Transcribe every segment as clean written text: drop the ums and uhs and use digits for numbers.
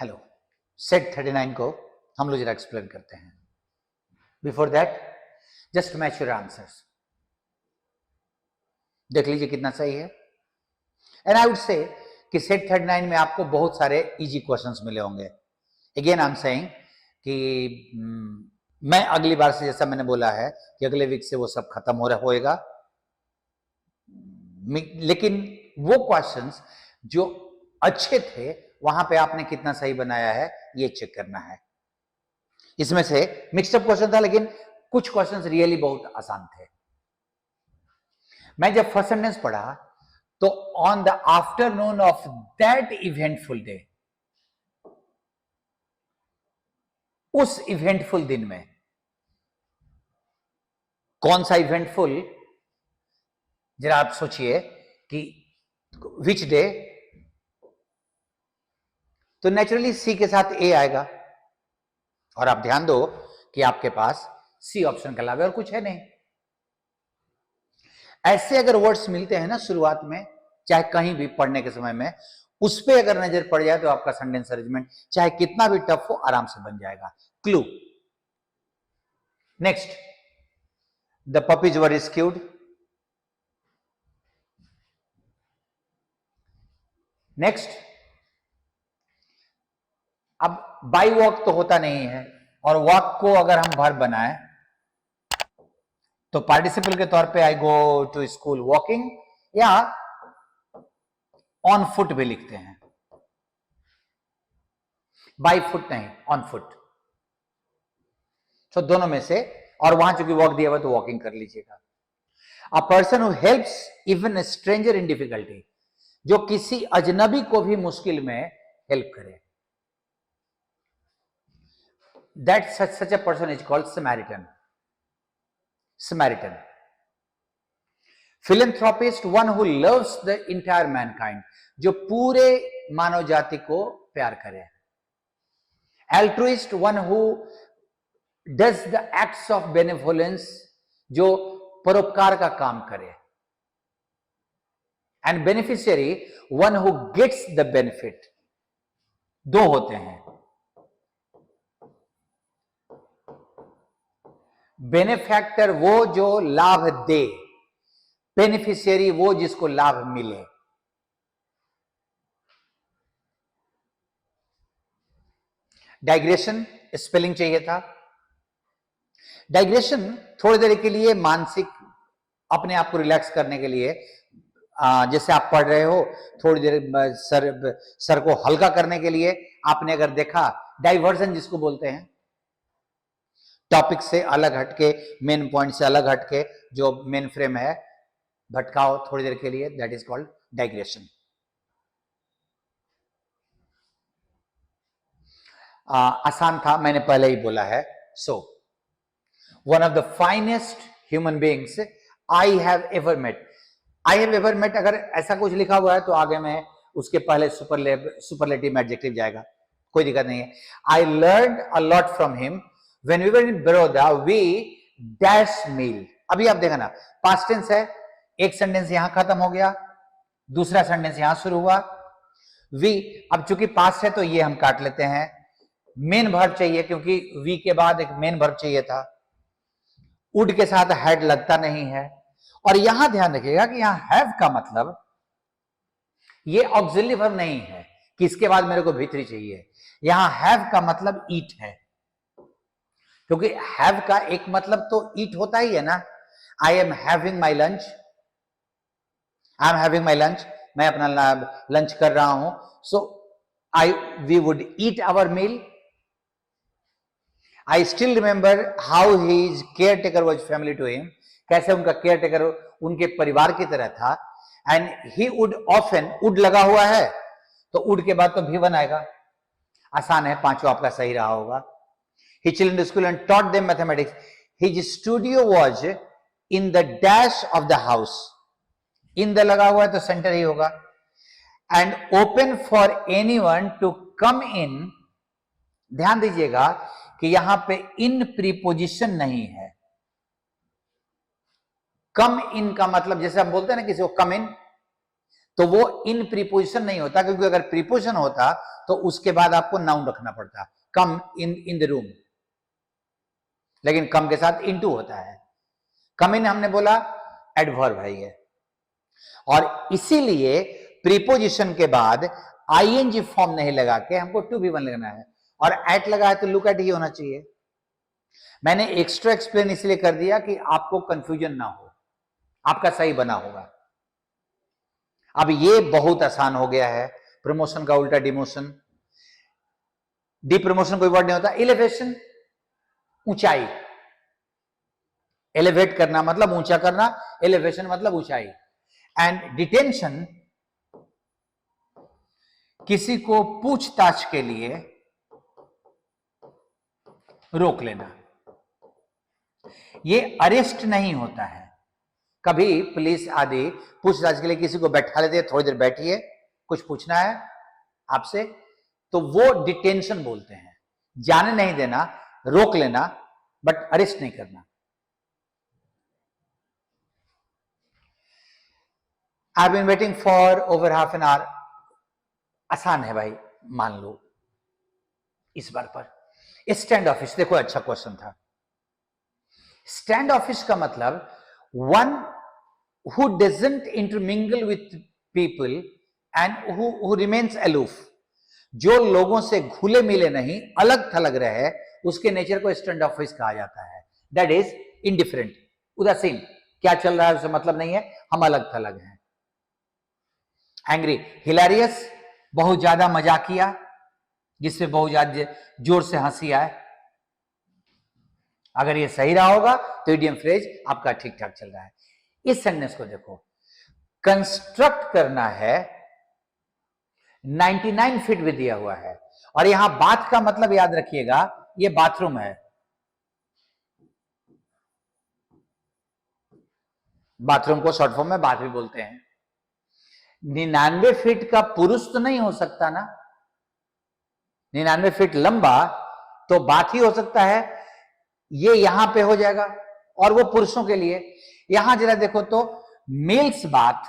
Hello, set 39 को हम लोग जरा एक्सप्लेन करते हैं. Before that just match your answers. देख लीजिए कितना सही है. एंड आई वुड से कि सेट 39 में आपको बहुत सारे इजी क्वेश्चंस मिले होंगे. अगेन आई एम सेइंग कि मैं अगली बार से, जैसा मैंने बोला है कि अगले वीक से वो सब खत्म हो रहा होएगा, लेकिन वो क्वेश्चंस जो अच्छे थे वहां पे आपने कितना सही बनाया है ये चेक करना है. इसमें से मिक्सअप क्वेश्चन था, लेकिन कुछ क्वेश्चंस रियली बहुत आसान थे. मैं जब फर्स्ट सेंटेंस पढ़ा तो on the afternoon of that eventful day, उस इवेंटफुल दिन में, कौन सा इवेंटफुल, जरा आप सोचिए कि विच डे, तो नेचुरली सी के साथ ए आएगा. और आप ध्यान दो कि आपके पास सी ऑप्शन के अलावा और कुछ है नहीं. ऐसे अगर वर्ड्स मिलते हैं ना शुरुआत में, चाहे कहीं भी पढ़ने के समय में, उस पर अगर नजर पड़ जाए तो आपका सेंटेंस अरेंजमेंट चाहे कितना भी टफ हो आराम से बन जाएगा. Clue. Next, the puppies were rescued. Next, अब बाई वॉक तो होता नहीं है, और वॉक को अगर हम वर्ब बनाए तो पार्टिसिपल के तौर पे आई गो टू स्कूल वॉकिंग, या ऑन फुट भी लिखते हैं. बाई फुट नहीं, ऑन फुट. तो दोनों में से, और वहां चूंकि वॉक दिया हुआ तो वॉकिंग कर लीजिएगा. A person who helps even a stranger in difficulty, जो किसी अजनबी को भी मुश्किल में हेल्प करे. That such a person is called Samaritan. Samaritan. Philanthropist, one who loves the entire mankind, जो पूरे मानव जाति को प्यार करे. Altruist, one who does the acts of benevolence, जो परोपकार का काम करे. And beneficiary, one who gets the benefit. दो होते हैं. बेनिफैक्टर वो जो लाभ दे, बेनिफिशियरी वो जिसको लाभ मिले. डाइग्रेशन स्पेलिंग चाहिए था. डाइग्रेशन थोड़ी देर के लिए मानसिक अपने आप को रिलैक्स करने के लिए, जैसे आप पढ़ रहे हो थोड़ी देर सर को हल्का करने के लिए आपने अगर देखा, डाइवर्जन जिसको बोलते हैं, टॉपिक से अलग हटके, मेन पॉइंट से अलग हटके जो मेन फ्रेम है भटकाओ थोड़ी देर के लिए, दैट इज कॉल्ड डाइग्रेशन. आसान था, मैंने पहले ही बोला है. So one of the finest human beings I have ever met. I have ever met अगर ऐसा कुछ लिखा हुआ है तो आगे में उसके पहले सुपरलेटिव एडजेक्टिव जाएगा, कोई दिक्कत नहीं है. I learn a lot from him when we were in Baroda we dash meal. अभी आप देखा ना, पास्ट टेंस है, एक सेंटेंस यहां खत्म हो गया, दूसरा सेंटेंस यहां शुरू हुआ. वी, अब चूंकि पास्ट है तो ये हम काट लेते हैं. मेन वर्ब चाहिए क्योंकि वी के बाद एक मेन वर्ब चाहिए था. वुड के साथ हैड लगता नहीं है. और यहां ध्यान रखिएगा कि यहां हैव का मतलब ये ऑक्सिलरी वर्ब नहीं है कि इसके बाद मेरे को भीतरी चाहिए. यहां हैव का मतलब ईट है, क्योंकि हैव का एक मतलब तो ईट होता ही है ना. I am having my lunch, I am having my lunch, मैं अपना लंच कर रहा हूं. So we would eat our meal. I still remember how his caretaker was family to him, कैसे उनका केयर टेकर उनके परिवार की तरह था. And he would often, would लगा हुआ है तो वुड के बाद तो भी बनाएगा. आसान है, पांचों आपका सही रहा होगा. He children to school and taught them mathematics. His studio was in the dash of the house. In the लगा हुआ है तो सेंटर ही होगा. And open for anyone to come in. ध्यान दीजिएगा कि यहां पे इन प्रीपोजिशन नहीं है. कम इन का मतलब जैसे हम बोलते हैं ना किसी को कम इन, तो वो इन प्रीपोजिशन नहीं होता, क्योंकि अगर प्रीपोजिशन होता तो उसके बाद आपको नाउन रखना पड़ता, कम इन द रूम, लेकिन कम के साथ इनटू होता है। कम इन हमने बोला एडवर्ब है ये, और इसीलिए प्रीपोजिशन के बाद आईएनजी फॉर्म नहीं लगा के हमको टू बी वन लगना है, और एट लगा है तो लुक एट ही होना चाहिए। मैंने एक्स्ट्रा एक्सप्लेन इसलिए कर दिया कि आपको कंफ्यूजन ना हो, आपका सही बना होगा। अब ये बहुत आसान हो गया है, प्रमोशन का उल्टा डिमोशन। डिप्रमोशन कोई वर्ड नहीं होता, एलिवेशन ऊंचाई, एलिवेट करना मतलब ऊंचा करना, एलिवेशन मतलब ऊंचाई। एंड डिटेंशन किसी को पूछताछ के लिए रोक लेना, ये अरेस्ट नहीं होता है। कभी पुलिस आदि पूछताछ के लिए किसी को बैठा लेते हैं, थोड़ी देर बैठिए कुछ पूछना है आपसे, तो वो डिटेंशन बोलते हैं। जाने नहीं देना, रोक लेना, बट अरेस्ट नहीं करना। I been waiting for over half an hour, आसान है भाई, मान लो इस बार पर। स्टैंड ऑफिस, देखो अच्छा क्वेश्चन था। स्टैंड ऑफिस का मतलब one who doesn't intermingle with people and who remains aloof, जो लोगों से घुले मिले नहीं, अलग थलग रहे, उसके नेचर को स्टैंड ऑफिस कहा जाता है। दैट इज इंडिफरेंट, उदासीन, क्या चल रहा है उसे मतलब नहीं है, हम अलग थलग हैं। एंग्री, हिलेरियस, बहुत ज्यादा मजाकिया, जिससे बहुत ज्यादा जोर से हंसी आए। अगर ये सही रहा होगा तो इडियम फ्रेज आपका ठीक ठाक चल रहा है। इस सेंटेंस को देखो, कंस्ट्रक्ट करना है, 99 फीट भी दिया हुआ है, और यहां बाथ का मतलब याद रखिएगा, ये बाथरूम है। बाथरूम को शॉर्ट फॉर्म में बाथ भी बोलते हैं। 99 फीट का पुरुष तो नहीं हो सकता ना, 99 फीट लंबा तो बात ही हो सकता है, ये यहां पे हो जाएगा, और वो पुरुषों के लिए। यहां जरा देखो तो मेल्स बाथ,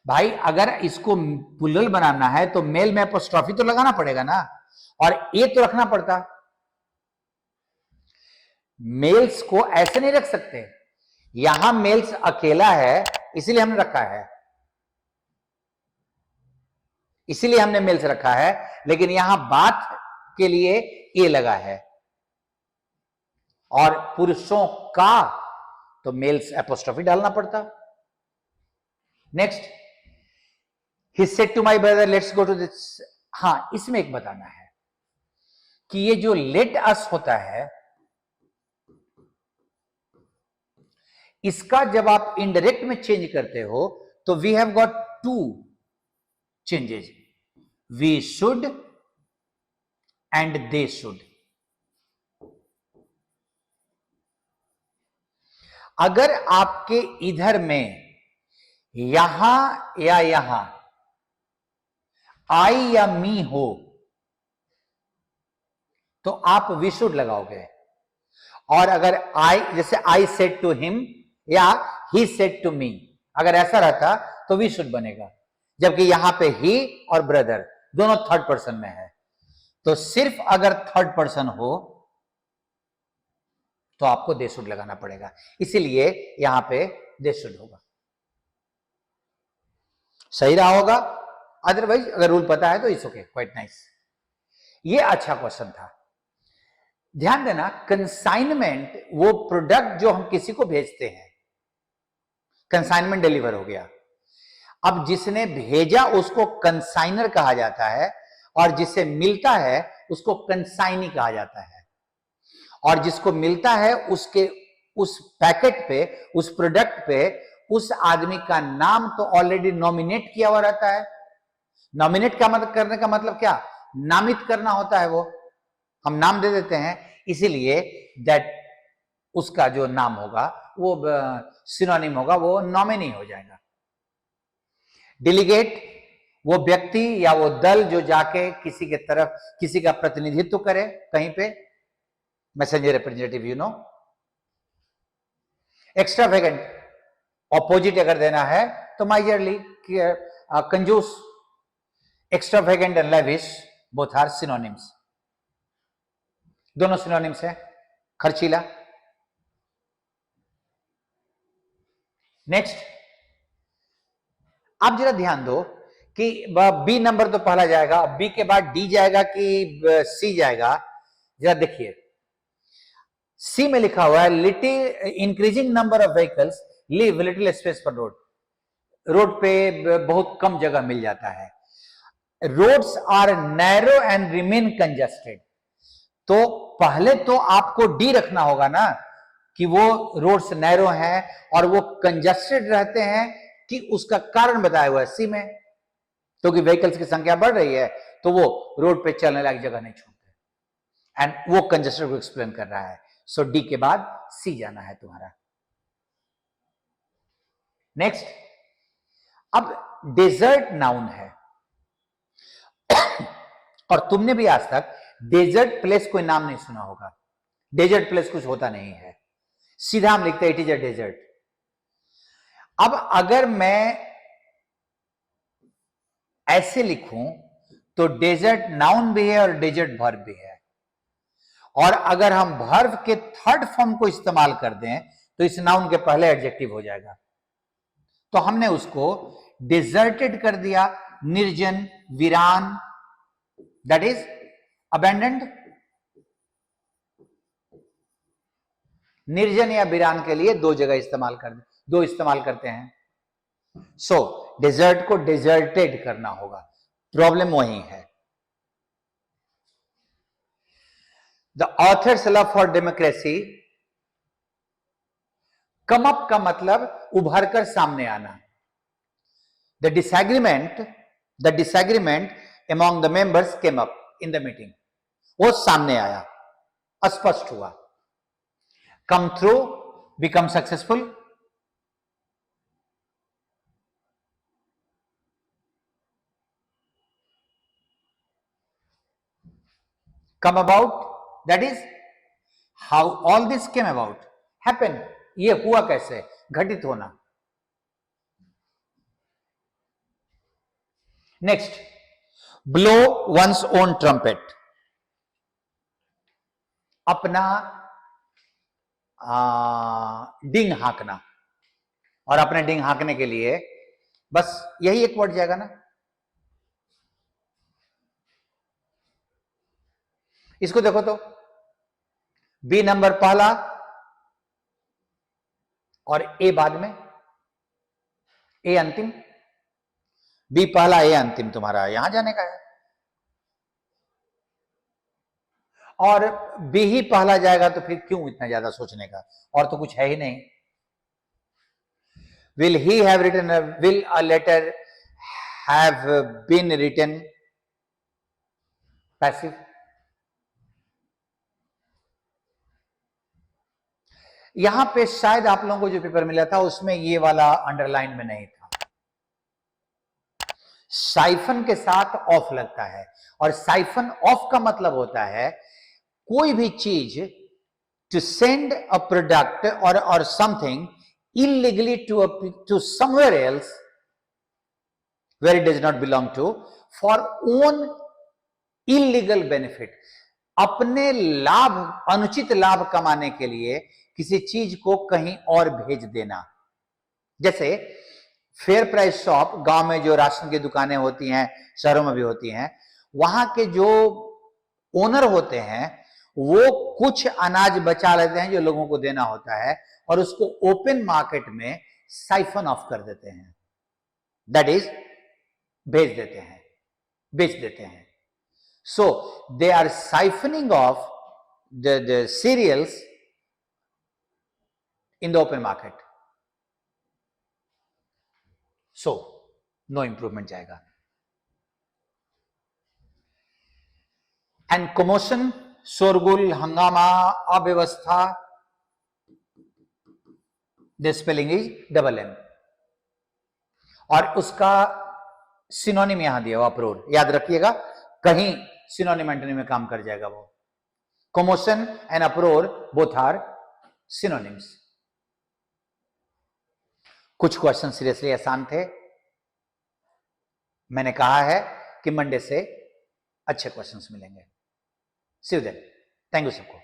भाई अगर इसको प्लूरल बनाना है तो मेल में एपोस्ट्रोफी तो लगाना पड़ेगा ना, और ए तो रखना पड़ता। मेल्स को ऐसे नहीं रख सकते, यहां मेल्स अकेला है इसीलिए हमने रखा है, इसीलिए हमने मेल्स रखा है, लेकिन यहां बात के लिए ए लगा है, और पुरुषों का तो मेल्स एपोस्ट्रोफी डालना पड़ता। Next, he said to my brother let's go to this. हां, इसमें एक बताना है कि ये जो लेट अस होता है, इसका जब आप इनडायरेक्ट में चेंज करते हो तो we have got two changes, we should and they should. अगर आपके इधर में यहां या यहां आई या मी हो तो आप वी शुड लगाओगे, और अगर आई, जैसे आई सेड टू हिम या ही सेड टू मी, अगर ऐसा रहता तो वी शुड बनेगा, जबकि यहां पे ही और ब्रदर दोनों थर्ड पर्सन में है, तो सिर्फ अगर थर्ड पर्सन हो तो आपको दे शुड लगाना पड़ेगा, इसीलिए यहां पे दे शुड होगा। सही रहा होगा, अदरवाइज अगर रूल पता है तो इट्स ओके, क्वाइट नाइस। ये अच्छा क्वेश्चन था। ध्यान देना, कंसाइनमेंट वो प्रोडक्ट जो हम किसी को भेजते हैं, कंसाइनमेंट डिलीवर हो गया। अब जिसने भेजा उसको कंसाइनर कहा जाता है, और जिसे मिलता है उसको कंसाइनी कहा जाता है, और जिसको मिलता है उसके उस पैकेट पे, उस प्रोडक्ट पे उस आदमी का नाम तो ऑलरेडी नॉमिनेट किया हुआ रहता है। नॉमिनेट का मतलब करने का मतलब क्या, नामित करना होता है, वो हम नाम दे देते हैं, इसीलिए दैट उसका जो नाम होगा वो सिनोनिम होगा, वो नॉमिनी हो जाएगा। डेलीगेट वो व्यक्ति या वो दल जो जाके किसी के तरफ किसी का प्रतिनिधित्व करे कहीं पे, messenger representative, you know. Extravagant opposite अगर देना है तो माइजरली, कंजूस, extravagant and lavish both are synonyms, दोनों सिनोनिम्स है, खर्चीला। नेक्स्ट, आप जरा ध्यान दो कि बी नंबर तो पहला जाएगा, बी के बाद डी जाएगा कि सी जाएगा, जरा देखिए। सी में लिखा हुआ है little increasing number of vehicles leave little space for road, road पे बहुत कम जगह मिल जाता है। Roads are narrow and remain congested, तो पहले तो आपको डी रखना होगा ना कि वो रोड्स नैरो हैं और वो कंजेस्टेड रहते हैं, कि उसका कारण बताया हुआ है सी में, क्योंकि व्हीकल्स की संख्या बढ़ रही है तो वो रोड पे चलने लायक जगह नहीं छोड़ते, एंड वो कंजेस्टेड को एक्सप्लेन कर रहा है। सो डी के बाद सी जाना है तुम्हारा। नेक्स्ट, अब डेजर्ट नाउन है और तुमने भी आज तक डेजर्ट प्लेस कोई नाम नहीं सुना होगा। डेजर्ट प्लेस कुछ होता नहीं है, सीधा हम लिखते हैं इट इज अ डेजर्ट। अब अगर मैं ऐसे लिखूं तो डेजर्ट नाउन भी है और डेजर्ट वर्ब भी है, और अगर हम वर्ब के थर्ड फॉर्म को इस्तेमाल कर दें तो इस नाउन के पहले एडजेक्टिव हो जाएगा। तो हमने उसको डिजर्टेड कर दिया, निर्जन, वीरान, दैट इज अबैंडन्ड। निर्जन या वीरान के लिए दो जगह इस्तेमाल करते हैं। सो डेजर्ट को डेजर्टेड करना होगा, प्रॉब्लम वही है। The author's love for democracy, come up का मतलब उभर कर सामने आना। The disagreement among the members came up in the meeting, वो सामने आया, अस्पष्ट हुआ। come through, become successful, come about, that is how all this came about, happen, ये हुआ कैसे, घटित होना। Next, blow one's own trumpet, अपना डिंग हाँकना, और अपने डिंग हाँकने के लिए बस यही एक वर्ड जाएगा ना। इसको देखो तो, बी नंबर पहला और ए बाद में, ए अंतिम, बी पहला ए अंतिम, तुम्हारा यहां जाने का है, और बी ही पहला जाएगा तो फिर क्यों इतना ज्यादा सोचने का, और तो कुछ है ही नहीं। will he have written will a letter have been written, passive। यहां पे शायद आप लोगों को जो पेपर मिला था उसमें ये वाला अंडरलाइन में नहीं था। साइफन के साथ ऑफ लगता है, और साइफन ऑफ का मतलब होता है कोई भी चीज टू सेंड अ प्रोडक्ट और something illegally to somewhere else where it does not belong to for own illegal benefit, अपने लाभ, अनुचित लाभ कमाने के लिए किसी चीज को कहीं और भेज देना। जैसे फेयर प्राइस शॉप, गांव में जो राशन की दुकानें होती हैं, शहरों में भी होती हैं, वहां के जो ओनर होते हैं वो कुछ अनाज बचा लेते हैं जो लोगों को देना होता है, और उसको ओपन मार्केट में साइफन ऑफ कर देते हैं, दैट इज बेच देते हैं। So they are siphoning off the cereals in the open market, so no improvement जाएगा। एंड कमोशन, शोरगुल, हंगामा, अव्यवस्था, the spelling is double M, और उसका सिनोनिम यहां दिया हुआ अप्रोर, याद रखिएगा, कहीं सिनोनिम एंटोनिम में काम कर जाएगा वो। Commotion and uproar both are synonyms. कुछ क्वेश्चन सीरियसली आसान थे। मैंने कहा है कि मंडे से अच्छे क्वेश्चंस मिलेंगे। सी यू देन। थैंक यू सबको।